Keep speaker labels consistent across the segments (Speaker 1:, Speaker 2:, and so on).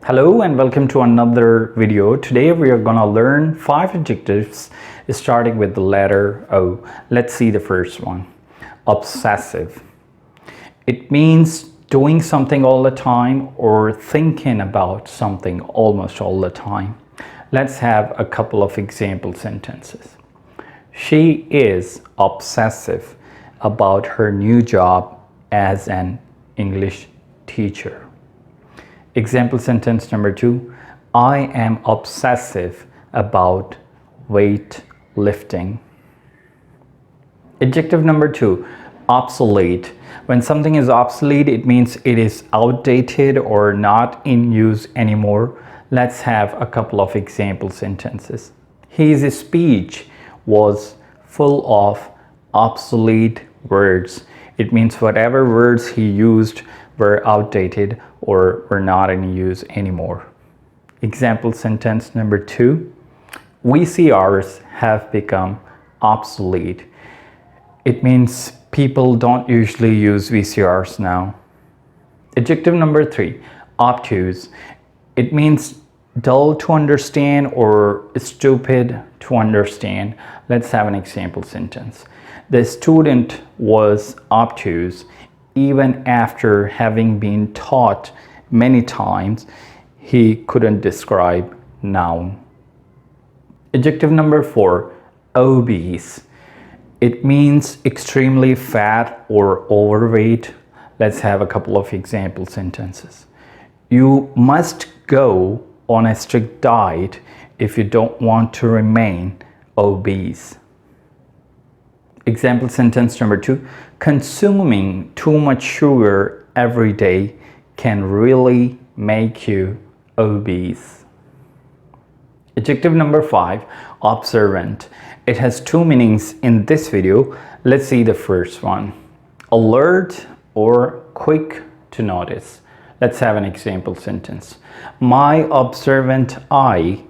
Speaker 1: Hello and welcome to another video. Today we are going to learn 5 adjectives starting with the letter O. Let's see the first one. Obsessive. It means doing something all the time or thinking about something almost all the time. Let's have a couple of example sentences. She is obsessive about her new job as an English teacher. Example sentence number 2. I am obsessive about weight lifting. Adjective number 2. Obsolete. When something is obsolete, it means it is outdated or not in use anymore. Let's have a couple of example sentences. His speech was full of obsolete words. It means whatever words he used were outdated or were not in use anymore. Example sentence number 2. VCRs have become obsolete. It means people don't usually use VCRs now. Adjective number 3. Obtuse. It means dull to understand or stupid to understand. Let's have an example sentence. The student was obtuse. Even after having been taught many times, he couldn't describe noun. Adjective number 4. Obese. It means extremely fat or overweight. Let's have a couple of example sentences. You must go on a strict diet if you don't want to remain obese. Example sentence number 2. Consuming too much sugar every day can really make you obese. Adjective number 5. Observant. It has 2 meanings in this video. Let's see the first one. Alert or quick to notice. Let's have an example sentence. My observant eye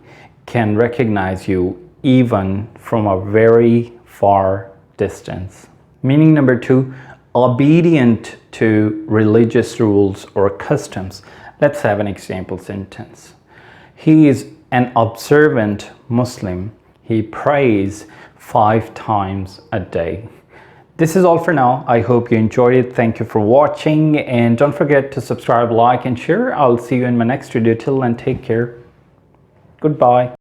Speaker 1: can recognize you even from a very far distance. Meaning number 2, obedient to religious rules or customs. Let's have an example sentence. He is an observant Muslim. He prays 5 times a day. This is all for now. I hope you enjoyed it. Thank you for watching and don't forget to subscribe, like and share. I'll see you in my next video. Till then, take care. Goodbye.